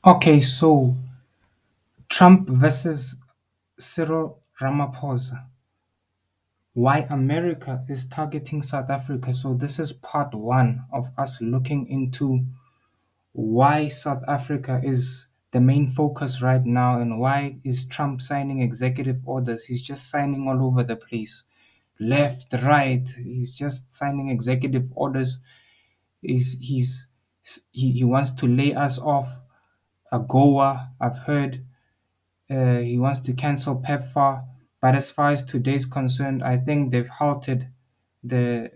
Okay, so Trump versus Cyril Ramaphosa. Why America is targeting South Africa. So, this is part one of us looking into why South Africa is the main focus right now and why is Trump signing executive orders. He's just signing all over the place, left, right. He's just signing executive orders. He wants to lay us off AGOA. I've heard he wants to cancel PEPFAR, but as far as today is concerned, I think they've halted the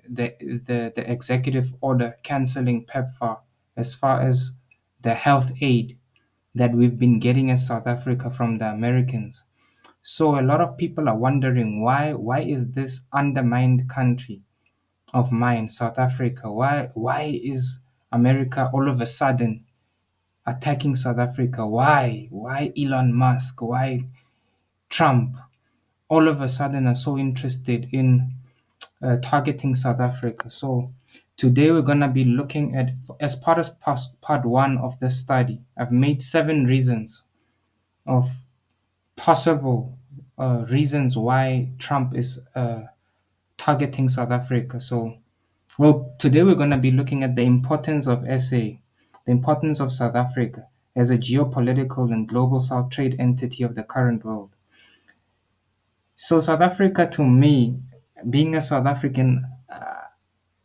executive order canceling PEPFAR as far as the health aid that we've been getting as South Africa from the Americans. So a lot of people are wondering why is this undermined country of mine, South Africa? Why is America all of a sudden attacking South Africa? Why? Why Elon Musk? Why Trump all of a sudden are so interested in targeting South Africa? So today we're going to be looking at, as part of part one of this study, I've made 7 reasons of possible reasons why Trump is targeting South Africa. So, well, today we're going to be looking at the importance of SA, the importance of South Africa as a geopolitical and global South trade entity of the current world. So South Africa, to me, being a South African,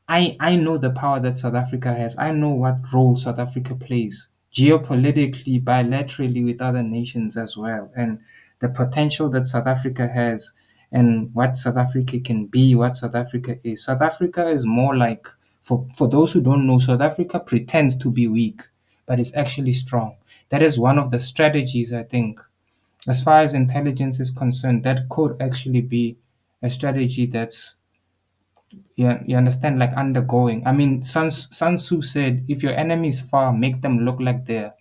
I know the power that South Africa has. I know what role South Africa plays geopolitically, bilaterally with other nations as well, and the potential that South Africa has, and what South Africa can be, what South Africa is. South Africa is more like, for those who don't know, South Africa pretends to be weak, but it's actually strong. That is one of the strategies, I think, as far as intelligence is concerned, that could actually be a strategy that's, you understand, like undergoing. I mean, Sun Tzu said, if your enemy is far, make them look like they're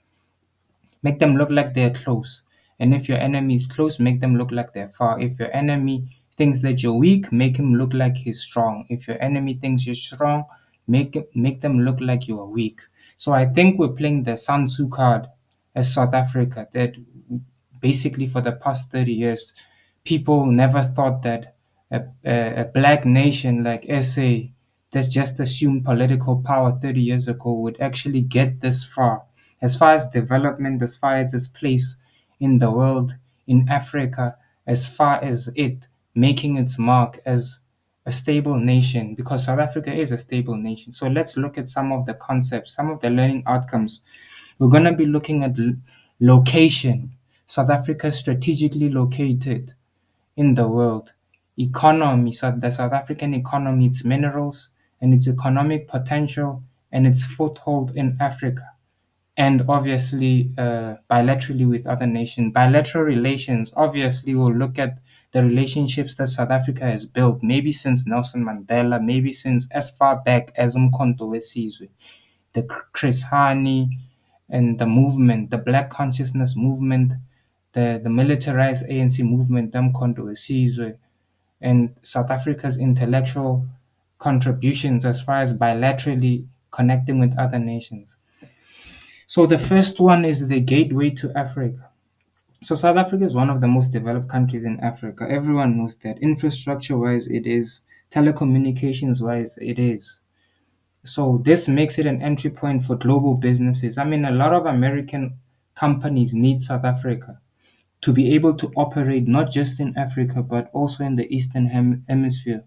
close. And if your enemy is close, make them look like they're far. If your enemy thinks that you're weak, make him look like he's strong. If your enemy thinks you're strong, make them look like you are weak. So I think we're playing the Sun Tzu card as South Africa, that basically for the past 30 years, people never thought that a black nation like SA that just assumed political power 30 years ago would actually get this far. As far as development, as far as its place in the world, in Africa, as far as it making its mark as a stable nation, because South Africa is a stable nation. So let's look at some of the concepts, some of the learning outcomes. We're going to be looking at location. South Africa is strategically located in the world. Economy, so the South African economy, its minerals and its economic potential and its foothold in Africa. And obviously, bilaterally with other nations. Bilateral relations, obviously, we'll look at the relationships that South Africa has built, maybe since Nelson Mandela, maybe since as far back as Umkhonto weSizwe, the Chris Hani, and the movement, the Black Consciousness movement, the militarized ANC movement, Umkhonto weSizwe, and South Africa's intellectual contributions as far as bilaterally connecting with other nations. So the first one is the gateway to Africa. So South Africa is one of the most developed countries in Africa. Everyone knows that. Infrastructure wise, it is. Telecommunications wise, it is. So this makes it an entry point for global businesses. I mean, a lot of American companies need South Africa to be able to operate not just in Africa, but also in the Eastern Hemisphere.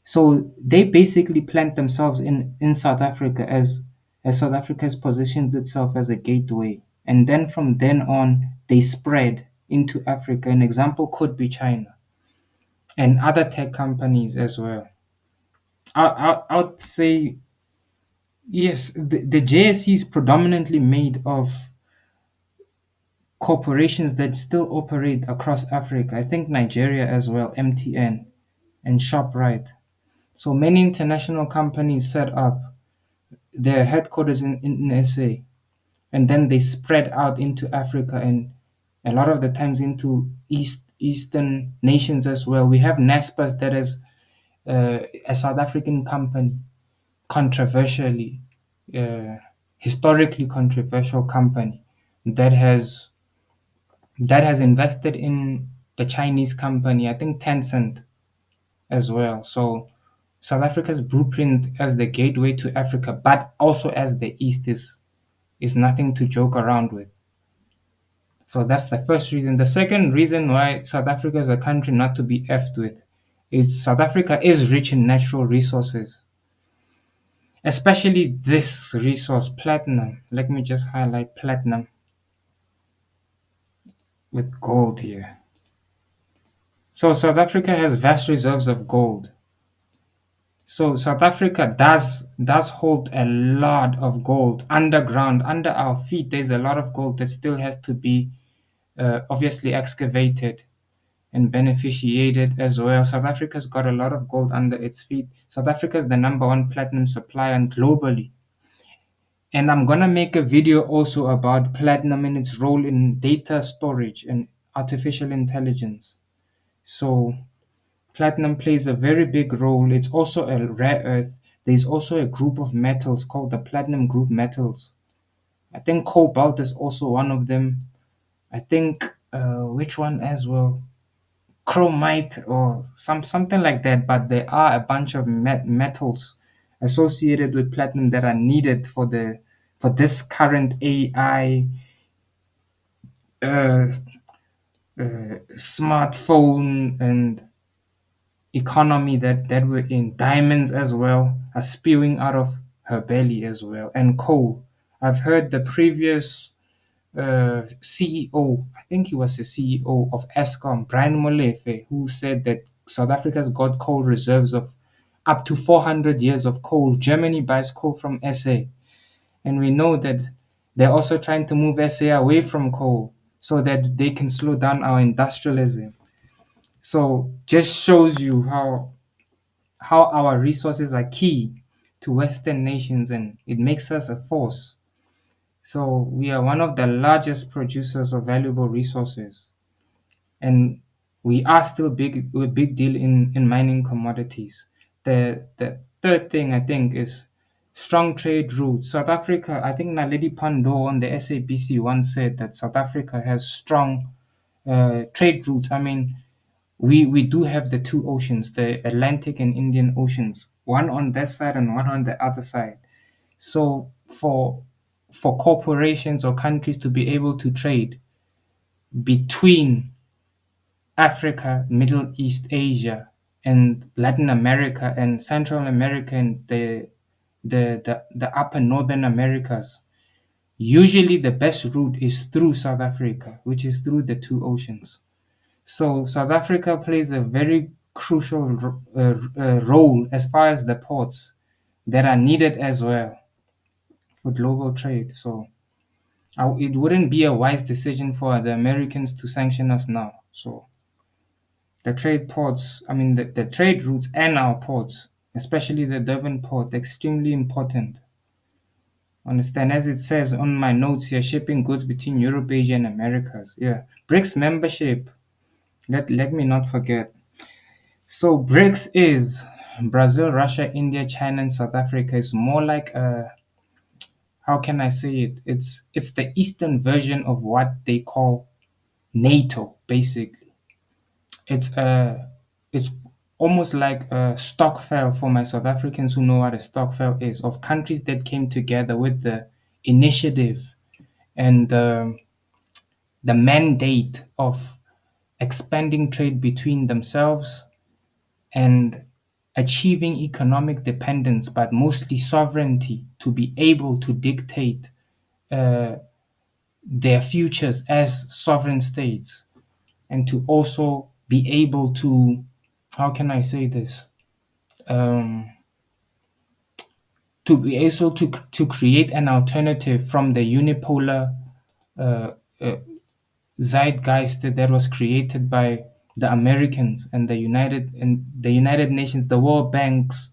So they basically plant themselves in South Africa as South Africa has positioned itself as a gateway. And then from then on, they spread into Africa. An example could be China and other tech companies as well. I would say, yes, the JSE is predominantly made of corporations that still operate across Africa. I think Nigeria as well, MTN and ShopRite. So many international companies set up their headquarters in SA, and then they spread out into Africa and a lot of the times into Eastern nations as well. We have Naspers that is a South African company, controversially uh, historically controversial company that has invested in the Chinese company, I think Tencent as well. So South Africa's blueprint as the gateway to Africa, but also as the East, is nothing to joke around with. So that's the first reason. The second reason why South Africa is a country not to be effed with is South Africa is rich in natural resources, especially this resource, platinum. Let me just highlight platinum with gold here. So South Africa has vast reserves of gold. So South Africa does hold a lot of gold underground, under our feet. There's a lot of gold that still has to be obviously excavated and beneficiated as well. South Africa's got a lot of gold under its feet. South Africa is the number one platinum supplier globally. And I'm gonna make a video also about platinum and its role in data storage and artificial intelligence. So platinum plays a very big role. It's also a rare earth. There's also a group of metals called the platinum group metals. I think cobalt is also one of them. I think which one as well? Chromite or something like that. But there are a bunch of metals associated with platinum that are needed for this current AI uh, smartphone and economy that we're in. Diamonds as well are spewing out of her belly as well, and coal. I've heard the previous CEO, I think he was the CEO of Eskom, Brian Molefe, who said that South Africa's got coal reserves of up to 400 years of coal. Germany buys coal from SA, and we know that they're also trying to move SA away from coal so that they can slow down our industrialism. So just shows you how our resources are key to Western nations, and it makes us a force. So we are one of the largest producers of valuable resources, and we are still a big deal in mining commodities. The third thing I think is strong trade routes. South Africa, I think Naledi Pandor on the SABC once said that South Africa has strong trade routes. I mean, we do have the two oceans, the Atlantic and Indian Oceans, one on that side and one on the other side. So for corporations or countries to be able to trade between Africa, Middle East, Asia, and Latin America and Central America and the upper northern Americas, usually the best route is through South Africa, which is through the two oceans. So South Africa plays a very crucial role as far as the ports that are needed as well for global trade. So it wouldn't be a wise decision for the Americans to sanction us now. So the trade ports, I mean the trade routes and our ports, especially the Durban port, extremely important. Understand, as it says on my notes here, shipping goods between Europe, Asia, and Americas. Yeah, BRICS membership. Let me not forget. So BRICS is Brazil, Russia, India, China, and South Africa. Is more like a, how can I say it? It's the Eastern version of what they call NATO. Basically, it's almost like a stockfile for my South Africans who know what a stockfile is, of countries that came together with the initiative and the mandate of expanding trade between themselves and achieving economic dependence, but mostly sovereignty, to be able to dictate uh, their futures as sovereign states, and to also be able to, how can I say this? Um, to be able to create an alternative from the unipolar uh, uh, zeitgeist that was created by the Americans and the United Nations, the World Banks,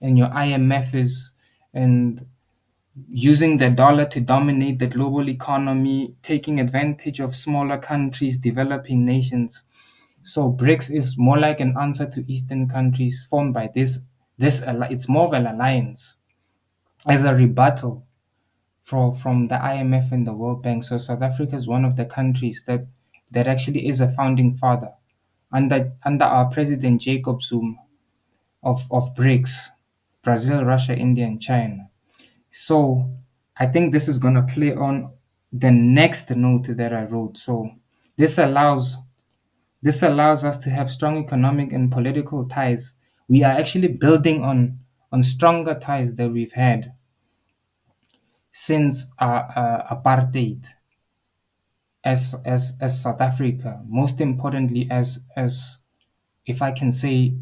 and your IMFs, and using the dollar to dominate the global economy, taking advantage of smaller countries, developing nations. So BRICS is more like an answer to Eastern countries formed by this. It's more of an alliance as a rebuttal from the IMF and the World Bank. So South Africa is one of the countries that actually is a founding father under our president Jacob Zuma of BRICS, Brazil, Russia, India, and China. So I think this is gonna play on the next note that I wrote. So this allows this allows us to have strong economic and political ties. We are actually building on stronger ties that we've had since apartheid as South Africa. Most importantly, as if I can say,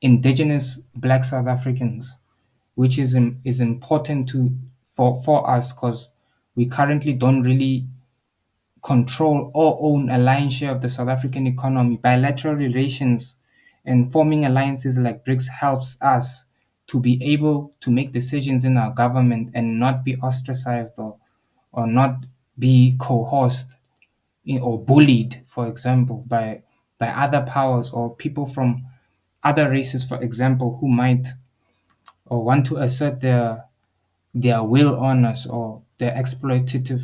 indigenous Black South Africans, which is important to for us because we currently don't really control or own a lion's share of the South African economy. Bilateral relations and forming alliances like BRICS helps us to be able to make decisions in our government and not be ostracized or not be coerced or bullied, for example, by other powers or people from other races, for example, who might or want to assert their will on us or their exploitative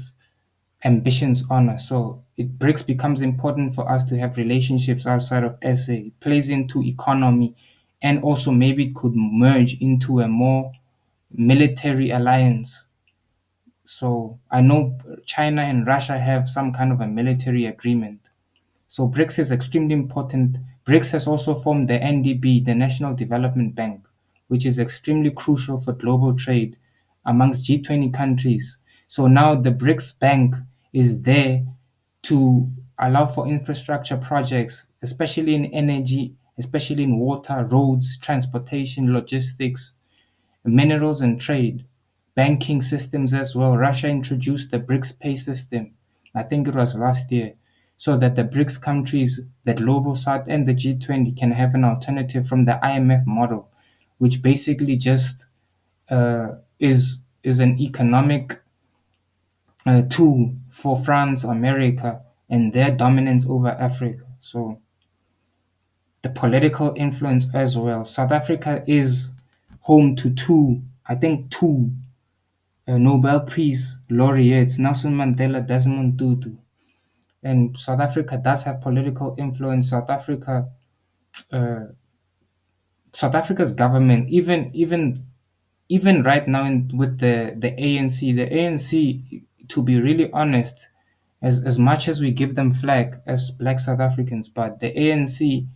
ambitions on us. So BRICS becomes important for us to have relationships outside of SA. It plays into economy, and also maybe it could merge into a more military alliance. So I know China and Russia have some kind of a military agreement. So BRICS is extremely important. BRICS has also formed the NDB, the National Development Bank, which is extremely crucial for global trade amongst G20 countries. So now the BRICS Bank is there to allow for infrastructure projects, especially in energy, especially in water, roads, transportation, logistics, minerals and trade, banking systems as well. Russia introduced the BRICS pay system, I think it was last year, so that the BRICS countries, the Global South and the G20 can have an alternative from the IMF model, which basically just is an economic tool for France, America, and their dominance over Africa. So the political influence as well. South Africa is home to two Nobel Peace laureates, Nelson Mandela, Desmond Tutu. And South Africa does have political influence. Uh, South Africa's government, even right now with the ANC, to be really honest, as much as we give them flag as Black South Africans, but the ANC,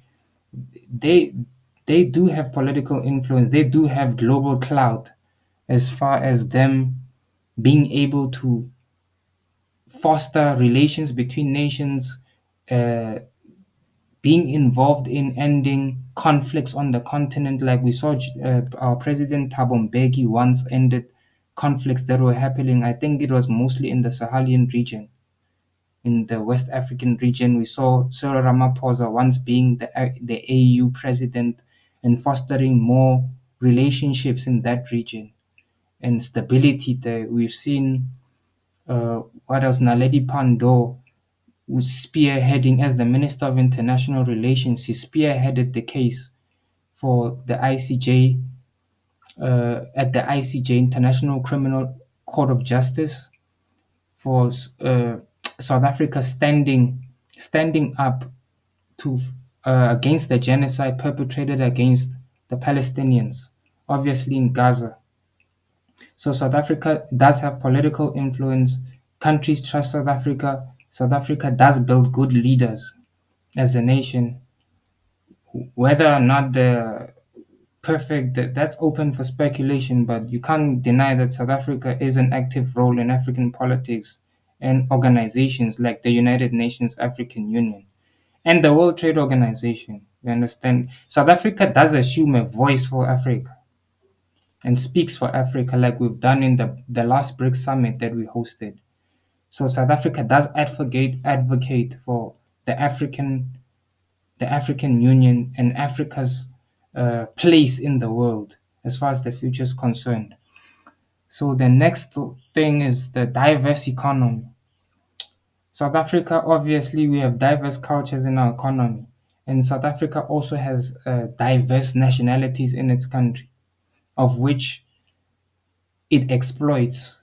they they do have political influence. They do have global clout as far as them being able to foster relations between nations, uh, being involved in ending conflicts on the continent, like we saw our president Thabo Mbeki once ended conflicts that were happening. I think it was mostly in the Sahelian region, in the West African region. We saw Cyril Ramaphosa once being the AU president and fostering more relationships in that region and stability there. We've seen what else? Naledi Pandor was spearheading as the Minister of International Relations. He spearheaded the case for the ICJ at the ICJ International Criminal Court of Justice for South Africa standing up to against the genocide perpetrated against the Palestinians, obviously in Gaza. So South Africa does have political influence. Countries trust South Africa. South Africa does build good leaders as a nation. Whether or not they're perfect, that's open for speculation, but you can't deny that South Africa is an active role in African politics and organizations like the United Nations African Union and the World Trade Organization. You understand? South Africa does assume a voice for Africa and speaks for Africa, like we've done in the last BRICS summit that we hosted. So South Africa does advocate for the African Union and Africa's place in the world as far as the future is concerned. So the next thing is the diverse economy. South Africa, obviously, we have diverse cultures in our economy, and South Africa also has diverse nationalities in its country, of which it exploits.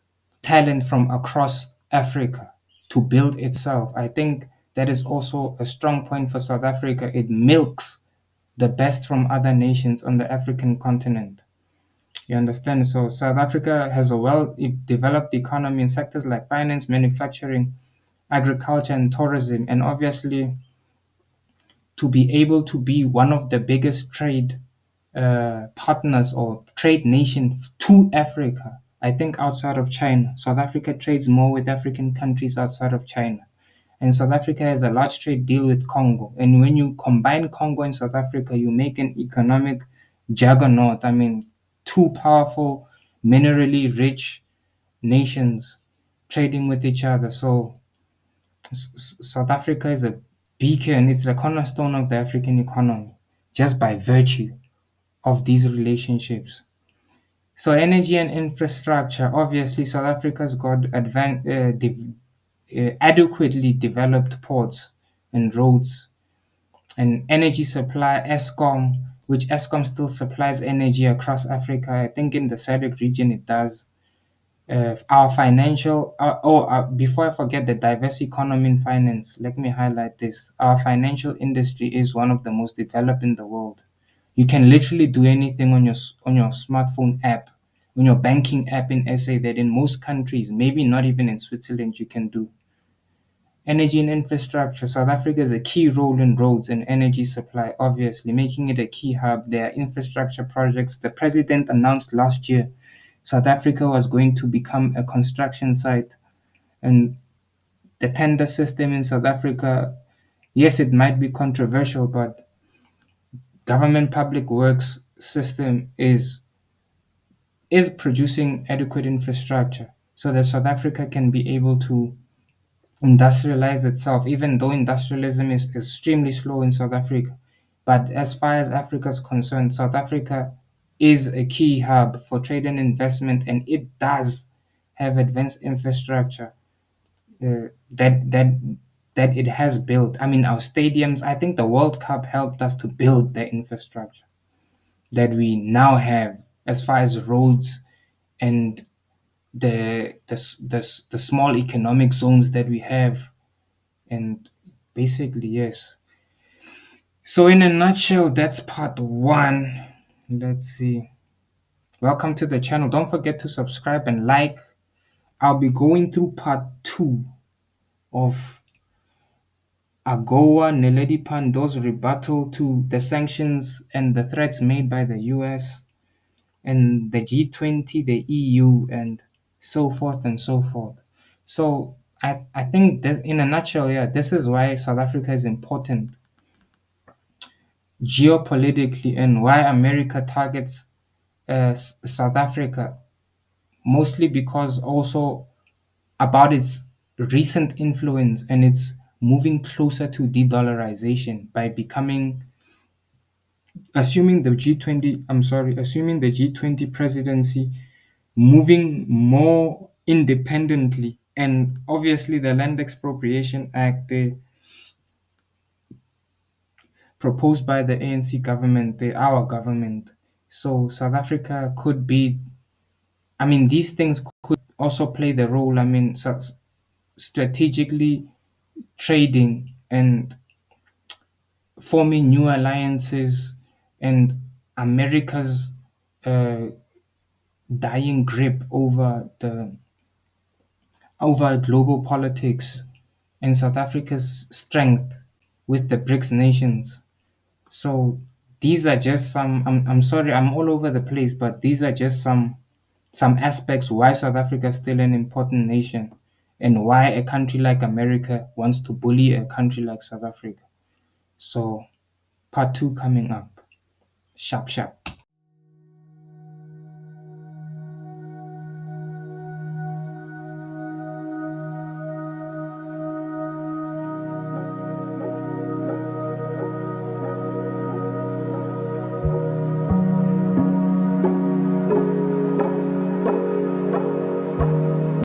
talent from across Africa to build itself. I think that is also a strong point for South Africa. It milks the best from other nations on the African continent. You understand? So South Africa has a well-developed economy in sectors like finance, manufacturing, agriculture, and tourism. And obviously, to be able to be one of the biggest trade partners or trade nation to Africa, I think outside of China, South Africa trades more with African countries outside of China. And South Africa has a large trade deal with Congo. And when you combine Congo and South Africa, you make an economic juggernaut. I mean, two powerful, minerally rich nations trading with each other. So South Africa is a beacon, it's the cornerstone of the African economy just by virtue of these relationships. So energy and infrastructure, obviously South Africa's got adequately developed ports and roads and energy supply. Eskom, which Eskom still supplies energy across Africa. I think in the SADC region it does. Our financial, before I forget the diverse economy in finance, let me highlight this. Our financial industry is one of the most developed in the world. You can literally do anything on your smartphone app, on your banking app in SA that in most countries, maybe not even in Switzerland, you can do. Energy and infrastructure. South Africa has a key role in roads and energy supply, obviously, making it a key hub. There are infrastructure projects. The president announced last year South Africa was going to become a construction site. And the tender system in South Africa, yes, it might be controversial, but government public works system is producing adequate infrastructure so that South Africa can be able to industrialize itself, even though industrialism is extremely slow in South Africa. But as far as Africa is concerned, South Africa is a key hub for trade and investment, and it does have advanced infrastructure uh, that that that it has built. I mean, our stadiums. I think the World Cup helped us to build the infrastructure that we now have, as far as roads and the small economic zones that we have. And basically, yes. So in a nutshell, that's part one. Let's see. Welcome to the channel. Don't forget to subscribe and like. I'll be going through part two of AGOA Neledi Pando's rebuttal to the sanctions and the threats made by the US and the G20, the EU, and so forth and so forth. So I think this, in a nutshell, yeah, this is why South Africa is important geopolitically and why America targets South Africa, mostly because also about its recent influence and its moving closer to de-dollarization by becoming assuming the G20 presidency, moving more independently. And obviously the Land Expropriation Act, proposed by the ANC government, our government. So South Africa could be, I mean, these things could also play the role. I mean, strategically trading and forming new alliances and America's uh, dying grip over global politics and South Africa's strength with the BRICS nations. So these are just some. I'm sorry, I'm all over the place, but these are just some aspects why South Africa is still an important nation and why a country like America wants to bully a country like South Africa. So part two coming up. Sharp, sharp.